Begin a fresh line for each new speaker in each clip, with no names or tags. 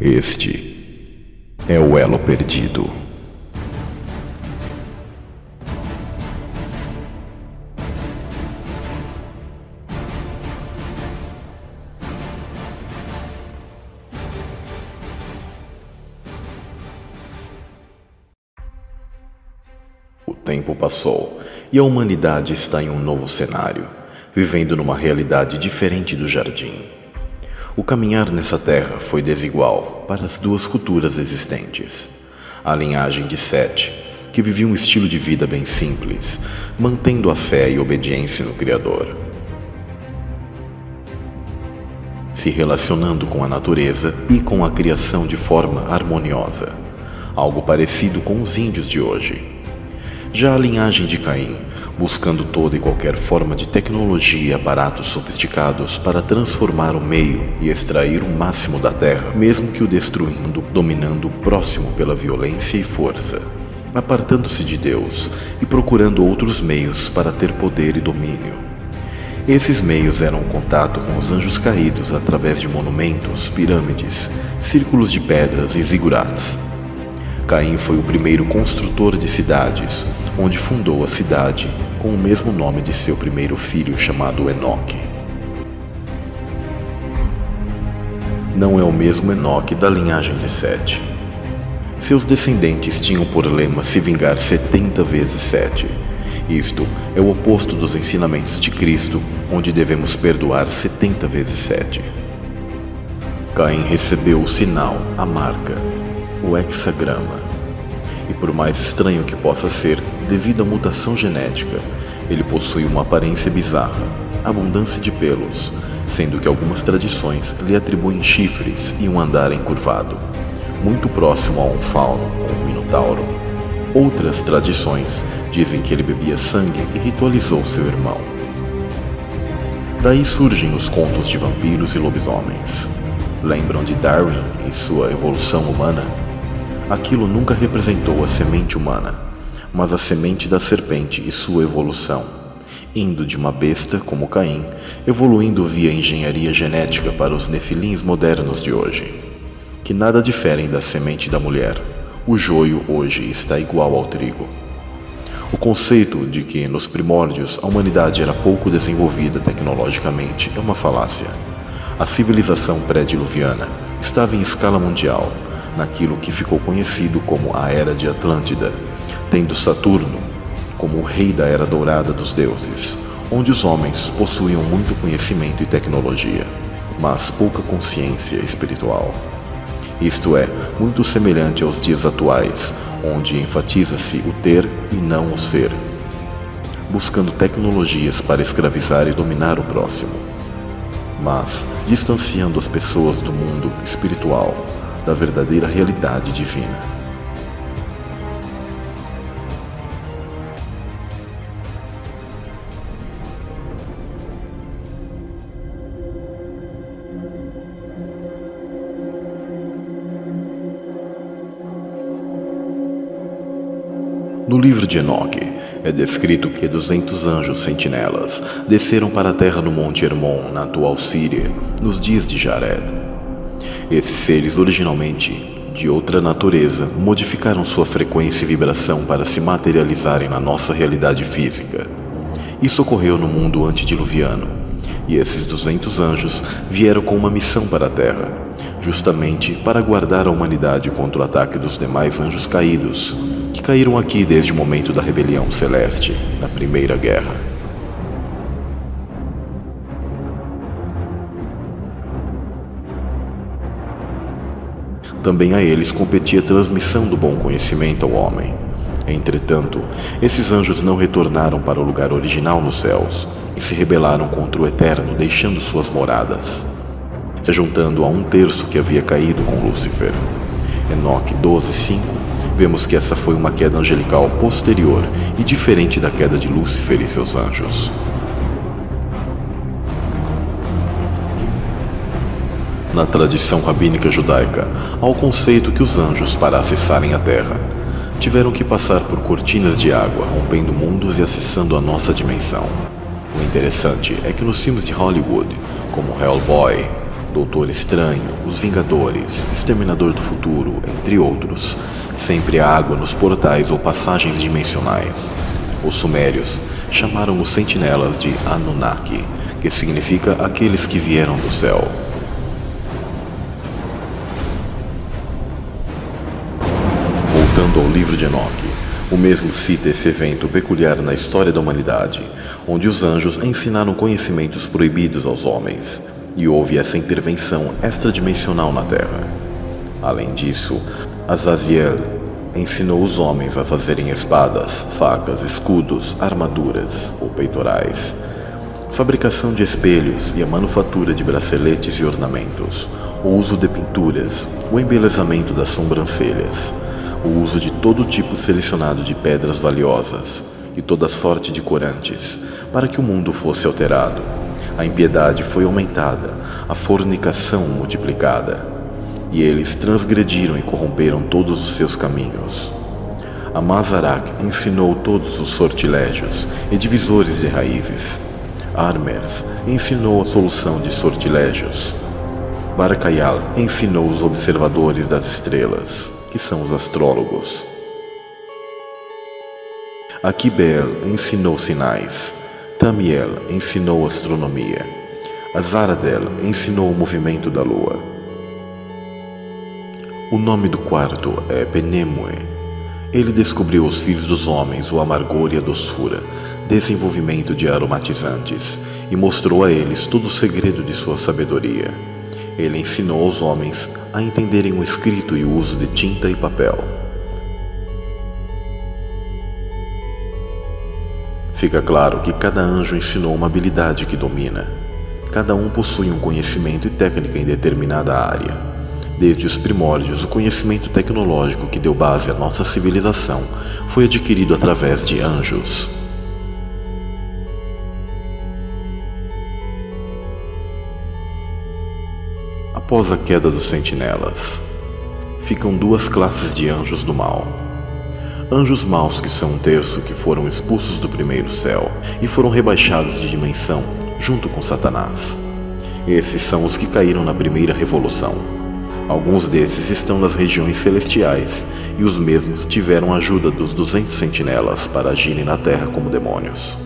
Este é o elo perdido. O tempo passou e a humanidade está em um novo cenário, vivendo numa realidade diferente do jardim. O caminhar nessa terra foi desigual para as duas culturas existentes. A linhagem de Sete, que vivia um estilo de vida bem simples, mantendo a fé e obediência no Criador, se relacionando com a natureza e com a criação de forma harmoniosa, algo parecido com os índios de hoje. Já a linhagem de Caim, buscando toda e qualquer forma de tecnologia e aparatos sofisticados para transformar o meio e extrair o máximo da terra, mesmo que o destruindo, dominando o próximo pela violência e força, apartando-se de Deus e procurando outros meios para ter poder e domínio. Esses meios eram o contato com os anjos caídos através de monumentos, pirâmides, círculos de pedras e zigurats. Caim foi o primeiro construtor de cidades, onde fundou a cidade com o mesmo nome de seu primeiro filho, chamado Enoque. Não é o mesmo Enoque da linhagem de Sete. Seus descendentes tinham por lema se vingar 70 vezes 7. Isto é o oposto dos ensinamentos de Cristo, onde devemos perdoar 70 vezes 7. Caim recebeu o sinal, a marca, o hexagrama. E por mais estranho que possa ser, devido à mutação genética, ele possui uma aparência bizarra, abundância de pelos, sendo que algumas tradições lhe atribuem chifres e um andar encurvado, muito próximo a um fauno ou um minotauro. Outras tradições dizem que ele bebia sangue e ritualizou seu irmão. Daí surgem os contos de vampiros e lobisomens. Lembram de Darwin e sua evolução humana? Aquilo nunca representou a semente humana, mas a semente da serpente e sua evolução, indo de uma besta como Caim, evoluindo via engenharia genética para os nefilins modernos de hoje, que nada diferem da semente da mulher. O joio hoje está igual ao trigo. O conceito de que nos primórdios a humanidade era pouco desenvolvida tecnologicamente é uma falácia. A civilização pré-diluviana estava em escala mundial, naquilo que ficou conhecido como a Era de Atlântida, tendo Saturno como o rei da Era Dourada dos deuses, onde os homens possuíam muito conhecimento e tecnologia, mas pouca consciência espiritual. Isto é, muito semelhante aos dias atuais, onde enfatiza-se o ter e não o ser, buscando tecnologias para escravizar e dominar o próximo, mas distanciando as pessoas do mundo espiritual, da verdadeira realidade divina. No livro de Enoque, é descrito que 200 anjos sentinelas desceram para a terra no Monte Hermon, na atual Síria, nos dias de Jared. Esses seres, originalmente de outra natureza, modificaram sua frequência e vibração para se materializarem na nossa realidade física. Isso ocorreu no mundo antediluviano, e esses 200 anjos vieram com uma missão para a Terra, justamente para guardar a humanidade contra o ataque dos demais anjos caídos, que caíram aqui desde o momento da rebelião celeste, na Primeira Guerra. Também a eles competia a transmissão do bom conhecimento ao homem. Entretanto, esses anjos não retornaram para o lugar original nos céus e se rebelaram contra o Eterno, deixando suas moradas, se juntando a 1/3 que havia caído com Lúcifer. Enoque 12:5, vemos que essa foi uma queda angelical posterior e diferente da queda de Lúcifer e seus anjos. Na tradição rabínica judaica, há o conceito que os anjos, para acessarem a Terra, tiveram que passar por cortinas de água, rompendo mundos e acessando a nossa dimensão. O interessante é que nos filmes de Hollywood, como Hellboy, Doutor Estranho, os Vingadores, Exterminador do Futuro, entre outros. Sempre há água nos portais ou passagens dimensionais. Os sumérios chamaram os sentinelas de Anunnaki, que significa aqueles que vieram do céu. Voltando ao livro de Enoque, o mesmo cita esse evento peculiar na história da humanidade, onde os anjos ensinaram conhecimentos proibidos aos homens, e houve essa intervenção extradimensional na Terra. Além disso, Azaziel ensinou os homens a fazerem espadas, facas, escudos, armaduras ou peitorais, fabricação de espelhos e a manufatura de braceletes e ornamentos, o uso de pinturas, o embelezamento das sobrancelhas, o uso de todo tipo selecionado de pedras valiosas e toda sorte de corantes, para que o mundo fosse alterado. A impiedade foi aumentada, a fornicação multiplicada, e eles transgrediram e corromperam todos os seus caminhos. Amazarak ensinou todos os sortilégios e divisores de raízes. Armers ensinou a solução de sortilégios. Barkayal ensinou os observadores das estrelas, que são os astrólogos. Akibel ensinou sinais. Tamiel ensinou astronomia. Azaradel ensinou o movimento da lua. O nome do quarto é Penemue. Ele descobriu aos filhos dos homens o amargor e a doçura, desenvolvimento de aromatizantes, e mostrou a eles todo o segredo de sua sabedoria. Ele ensinou aos homens a entenderem o escrito e o uso de tinta e papel. Fica claro que cada anjo ensinou uma habilidade que domina. Cada um possui um conhecimento e técnica em determinada área. Desde os primórdios, o conhecimento tecnológico que deu base à nossa civilização foi adquirido através de anjos. Após a queda dos sentinelas, ficam duas classes de anjos do mal. Anjos maus, que são um terço, que foram expulsos do primeiro céu e foram rebaixados de dimensão junto com Satanás. Esses são os que caíram na primeira revolução. Alguns desses estão nas regiões celestiais e os mesmos tiveram a ajuda dos 200 sentinelas para agirem na terra como demônios.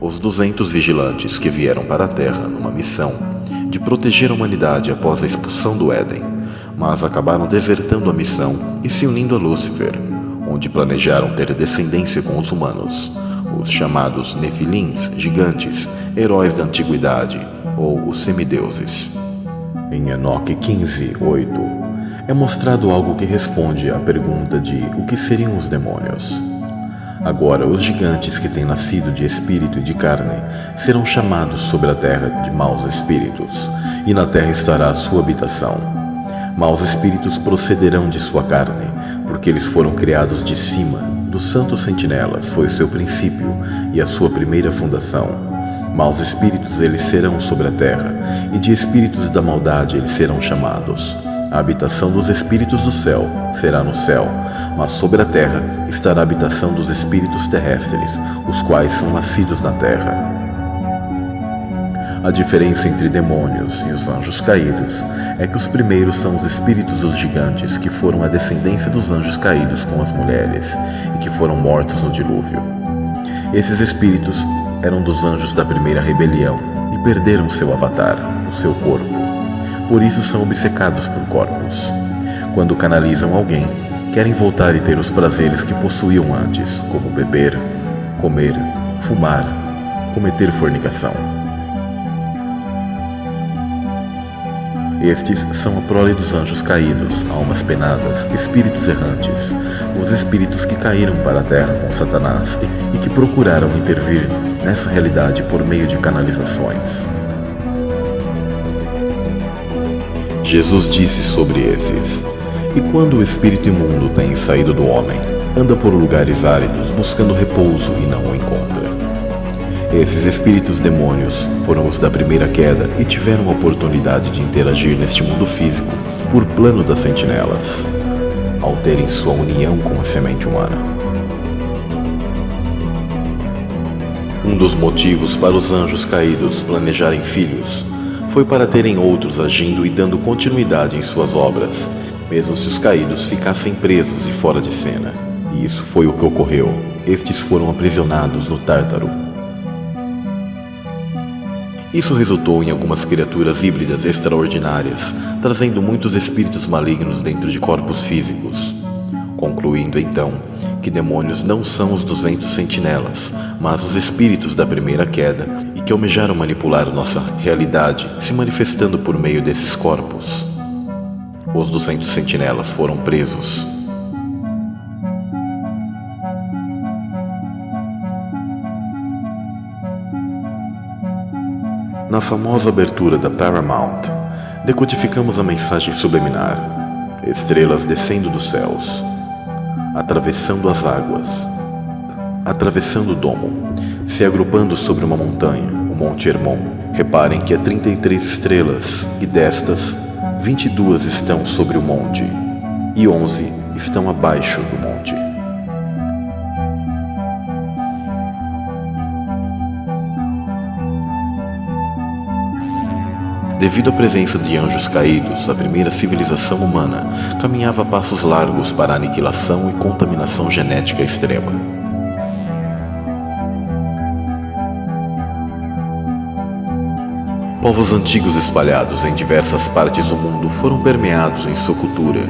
Os 200 vigilantes que vieram para a Terra numa missão de proteger a humanidade após a expulsão do Éden, mas acabaram desertando a missão e se unindo a Lúcifer, onde planejaram ter descendência com os humanos, os chamados Nefilins, gigantes, heróis da antiguidade, ou os semideuses. Em Enoque 15:8, é mostrado algo que responde à pergunta de o que seriam os demônios. Agora, os gigantes que têm nascido de espírito e de carne serão chamados sobre a terra de maus espíritos, e na terra estará a sua habitação. Maus espíritos procederão de sua carne, porque eles foram criados de cima, dos santos sentinelas foi o seu princípio e a sua primeira fundação. Maus espíritos eles serão sobre a terra, e de espíritos da maldade eles serão chamados. A habitação dos espíritos do céu será no céu, mas sobre a terra estará a habitação dos espíritos terrestres, os quais são nascidos na terra. A diferença entre demônios e os anjos caídos é que os primeiros são os espíritos dos gigantes, que foram a descendência dos anjos caídos com as mulheres e que foram mortos no dilúvio. Esses espíritos eram dos anjos da primeira rebelião e perderam seu avatar, o seu corpo. Por isso são obcecados por corpos. Quando canalizam alguém, querem voltar e ter os prazeres que possuíam antes, como beber, comer, fumar, cometer fornicação. Estes são a prole dos anjos caídos, almas penadas, espíritos errantes, os espíritos que caíram para a terra com Satanás e que procuraram intervir nessa realidade por meio de canalizações. Jesus disse sobre esses: e quando o espírito imundo tem saído do homem, anda por lugares áridos buscando repouso e não o encontra. Esses espíritos demônios foram os da primeira queda e tiveram a oportunidade de interagir neste mundo físico por plano das sentinelas, ao terem sua união com a semente humana. Um dos motivos para os anjos caídos planejarem filhos foi para terem outros agindo e dando continuidade em suas obras, mesmo se os caídos ficassem presos e fora de cena. E isso foi o que ocorreu. Estes foram aprisionados no Tártaro. Isso resultou em algumas criaturas híbridas extraordinárias, trazendo muitos espíritos malignos dentro de corpos físicos. Concluindo então que demônios não são os 200 sentinelas, mas os espíritos da primeira queda e que almejaram manipular nossa realidade, se manifestando por meio desses corpos. Os 200 sentinelas foram presos. Na famosa abertura da Paramount, decodificamos a mensagem subliminar: estrelas descendo dos céus, atravessando as águas, atravessando o domo, se agrupando sobre uma montanha, o Monte Hermon. Reparem que há 33 estrelas, e destas, 22 estão sobre o monte, e 11 estão abaixo do monte. Devido à presença de anjos caídos, a primeira civilização humana caminhava a passos largos para a aniquilação e contaminação genética extrema. Povos antigos espalhados em diversas partes do mundo foram permeados em sua cultura,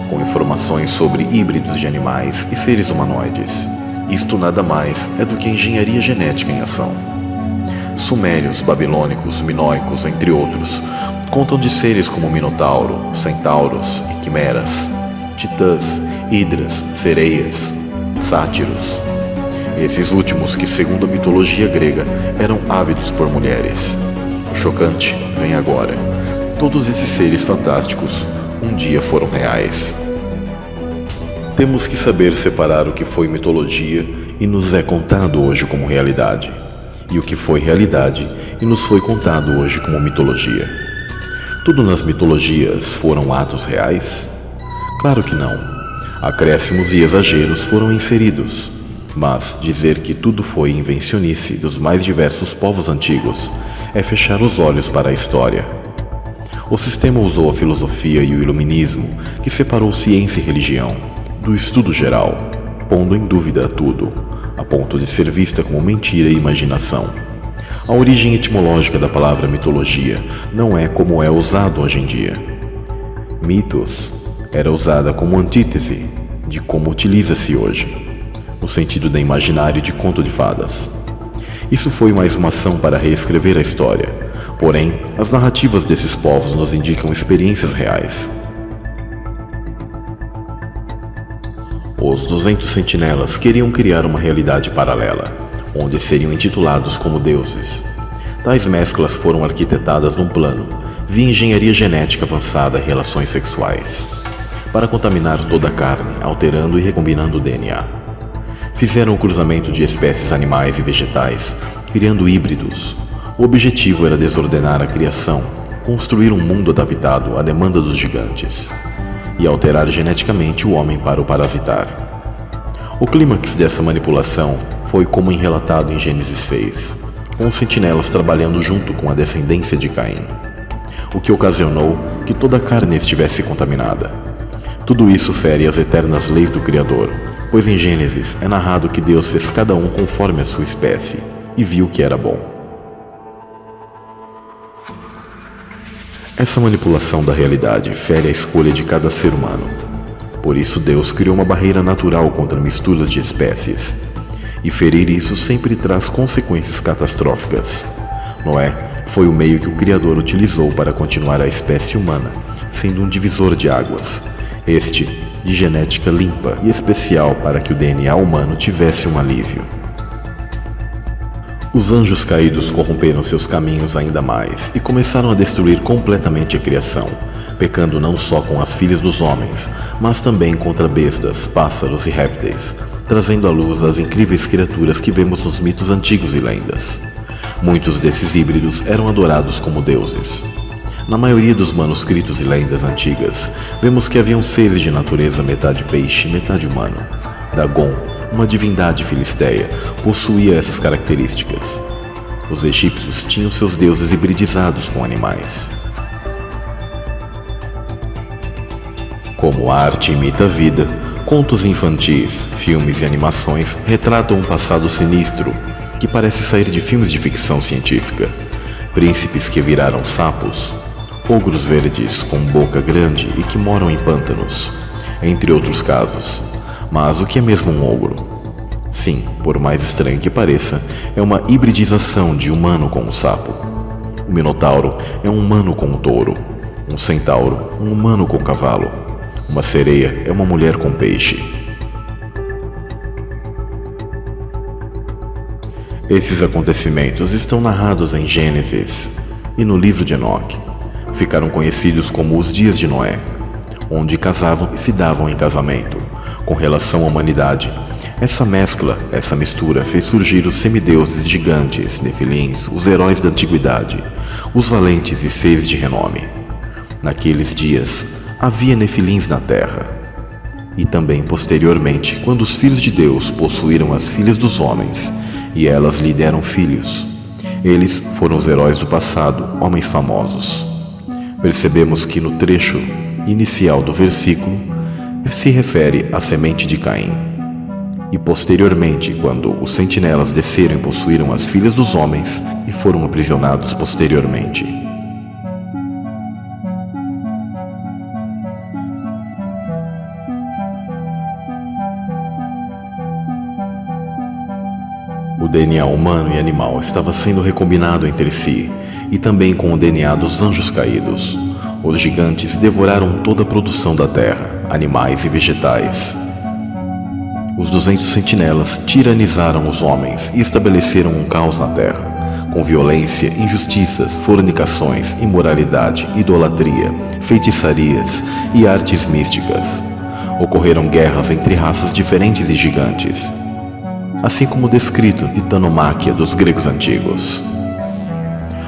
com informações sobre híbridos de animais e seres humanoides. Isto nada mais é do que a engenharia genética em ação. Sumérios, babilônicos, minoicos, entre outros, contam de seres como Minotauro, centauros e quimeras, titãs, hidras, sereias, sátiros. Esses últimos que, segundo a mitologia grega, eram ávidos por mulheres. O chocante vem agora. Todos esses seres fantásticos um dia foram reais. Temos que saber separar o que foi mitologia e nos é contado hoje como realidade, e o que foi realidade e nos foi contado hoje como mitologia. Tudo nas mitologias foram atos reais? Claro que não. Acréscimos e exageros foram inseridos, mas dizer que tudo foi invencionice dos mais diversos povos antigos é fechar os olhos para a história. O sistema usou a filosofia e o iluminismo, que separou ciência e religião, do estudo geral, pondo em dúvida tudo, a ponto de ser vista como mentira e imaginação. A origem etimológica da palavra mitologia não é como é usado hoje em dia. Mitos era usada como antítese de como utiliza-se hoje, no sentido de imaginário de conto de fadas. Isso foi mais uma ação para reescrever a história, porém, as narrativas desses povos nos indicam experiências reais. Os 200 sentinelas queriam criar uma realidade paralela, onde seriam intitulados como deuses. Tais mesclas foram arquitetadas num plano, via engenharia genética avançada e relações sexuais, para contaminar toda a carne, alterando e recombinando o DNA. Fizeram o cruzamento de espécies animais e vegetais, criando híbridos. O objetivo era desordenar a criação, construir um mundo adaptado à demanda dos gigantes, e alterar geneticamente o homem para o parasitar. O clímax dessa manipulação foi como relatado em Gênesis 6, com os sentinelas trabalhando junto com a descendência de Caim, o que ocasionou que toda a carne estivesse contaminada. Tudo isso fere as eternas leis do Criador, pois em Gênesis é narrado que Deus fez cada um conforme a sua espécie, e viu que era bom. Essa manipulação da realidade fere a escolha de cada ser humano. Por isso Deus criou uma barreira natural contra misturas de espécies. E ferir isso sempre traz consequências catastróficas. Noé foi o meio que o Criador utilizou para continuar a espécie humana, sendo um divisor de águas, este de genética limpa e especial para que o DNA humano tivesse um alívio. Os anjos caídos corromperam seus caminhos ainda mais e começaram a destruir completamente a criação, pecando não só com as filhas dos homens, mas também contra bestas, pássaros e répteis, trazendo à luz as incríveis criaturas que vemos nos mitos antigos e lendas. Muitos desses híbridos eram adorados como deuses. Na maioria dos manuscritos e lendas antigas, vemos que haviam seres de natureza metade peixe, metade humano. Dagon, uma divindade filisteia, possuía essas características. Os egípcios tinham seus deuses hibridizados com animais. Como a arte imita a vida, contos infantis, filmes e animações retratam um passado sinistro que parece sair de filmes de ficção científica. Príncipes que viraram sapos, ogros verdes com boca grande e que moram em pântanos, entre outros casos. Mas o que é mesmo um ogro? Sim, por mais estranho que pareça, é uma hibridização de humano com um sapo. O minotauro é um humano com um touro, um centauro, um humano com um cavalo. Uma sereia é uma mulher com peixe. Esses acontecimentos estão narrados em Gênesis e no livro de Enoque. Ficaram conhecidos como os dias de Noé, onde casavam e se davam em casamento. Com relação à humanidade, essa mistura fez surgir os semideuses gigantes, nefilins, os heróis da antiguidade, os valentes e seres de renome. Naqueles dias, havia nefilins na terra. E também posteriormente, quando os filhos de Deus possuíram as filhas dos homens, e elas lhe deram filhos. Eles foram os heróis do passado, homens famosos. Percebemos que no trecho inicial do versículo se refere à semente de Caim. E posteriormente, quando os sentinelas desceram e possuíram as filhas dos homens e foram aprisionados posteriormente. O DNA humano e animal estava sendo recombinado entre si, e também com o DNA dos anjos caídos. Os gigantes devoraram toda a produção da terra, animais e vegetais. Os 200 sentinelas tiranizaram os homens e estabeleceram um caos na terra, com violência, injustiças, fornicações, imoralidade, idolatria, feitiçarias e artes místicas. Ocorreram guerras entre raças diferentes e gigantes, assim como descrito de Tanomáquia dos gregos antigos.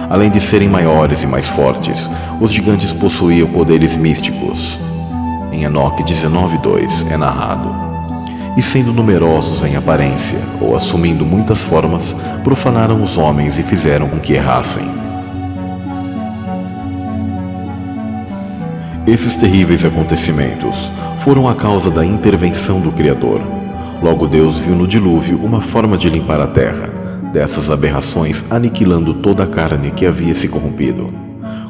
Além de serem maiores e mais fortes, os gigantes possuíam poderes místicos. Em Enoque 19:2 é narrado: e sendo numerosos em aparência, ou assumindo muitas formas, profanaram os homens e fizeram com que errassem. Esses terríveis acontecimentos foram a causa da intervenção do Criador. Logo Deus viu no dilúvio uma forma de limpar a terra dessas aberrações, aniquilando toda a carne que havia se corrompido,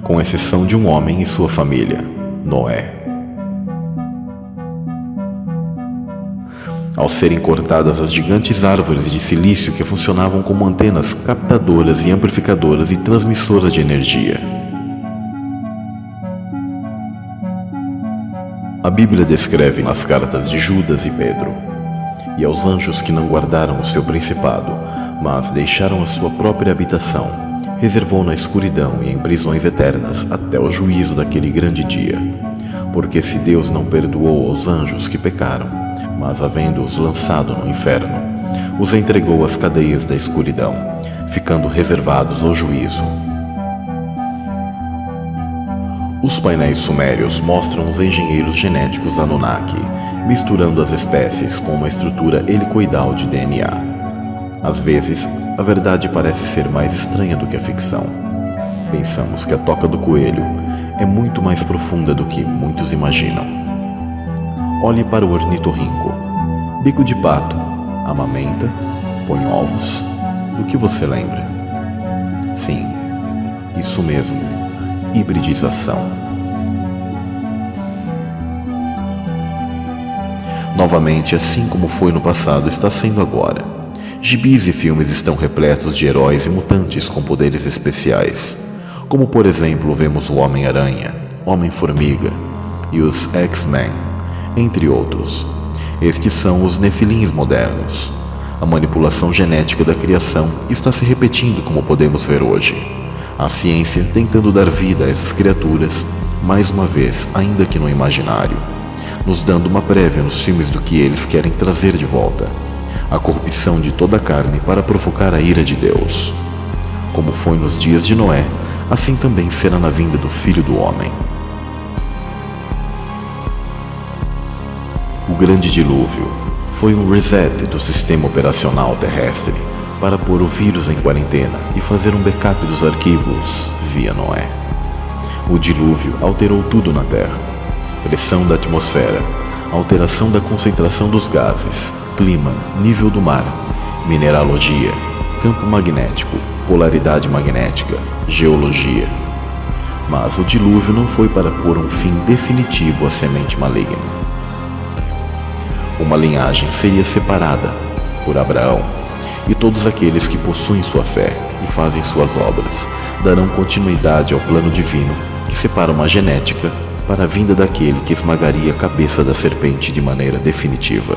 com exceção de um homem e sua família, Noé. Ao serem cortadas as gigantes árvores de silício que funcionavam como antenas captadoras e amplificadoras e transmissoras de energia. A Bíblia descreve nas cartas de Judas e Pedro: e aos anjos que não guardaram o seu principado, mas deixaram a sua própria habitação, reservou na escuridão e em prisões eternas até o juízo daquele grande dia. Porque se Deus não perdoou aos anjos que pecaram, mas havendo-os lançado no inferno, os entregou às cadeias da escuridão, ficando reservados ao juízo. Os painéis sumérios mostram os engenheiros genéticos Anunnaki, misturando as espécies com uma estrutura helicoidal de DNA. Às vezes, a verdade parece ser mais estranha do que a ficção. Pensamos que a toca do coelho é muito mais profunda do que muitos imaginam. Olhe para o ornitorrinco. Bico de pato, amamenta, põe ovos. Do que você lembra? Sim, isso mesmo, hibridização. Novamente, assim como foi no passado, está sendo agora. Gibis e filmes estão repletos de heróis e mutantes com poderes especiais, como por exemplo vemos o Homem-Aranha, Homem-Formiga e os X-Men, entre outros. Estes são os nefilins modernos. A manipulação genética da criação está se repetindo, como podemos ver hoje. A ciência tentando dar vida a essas criaturas, mais uma vez, ainda que no imaginário, nos dando uma prévia nos filmes do que eles querem trazer de volta: a corrupção de toda a carne para provocar a ira de Deus. Como foi nos dias de Noé, assim também será na vinda do Filho do Homem. O grande dilúvio, Foi um reset do sistema operacional terrestre para pôr o vírus em quarentena e fazer um backup dos arquivos via Noé. O dilúvio alterou tudo na Terra: pressão da atmosfera, alteração da concentração dos gases, clima, nível do mar, mineralogia, campo magnético, polaridade magnética, geologia. Mas o dilúvio não foi para pôr um fim definitivo à semente maligna. Uma linhagem seria separada por Abraão, e todos aqueles que possuem sua fé e fazem suas obras darão continuidade ao plano divino que separa uma genética para a vinda daquele que esmagaria a cabeça da serpente de maneira definitiva.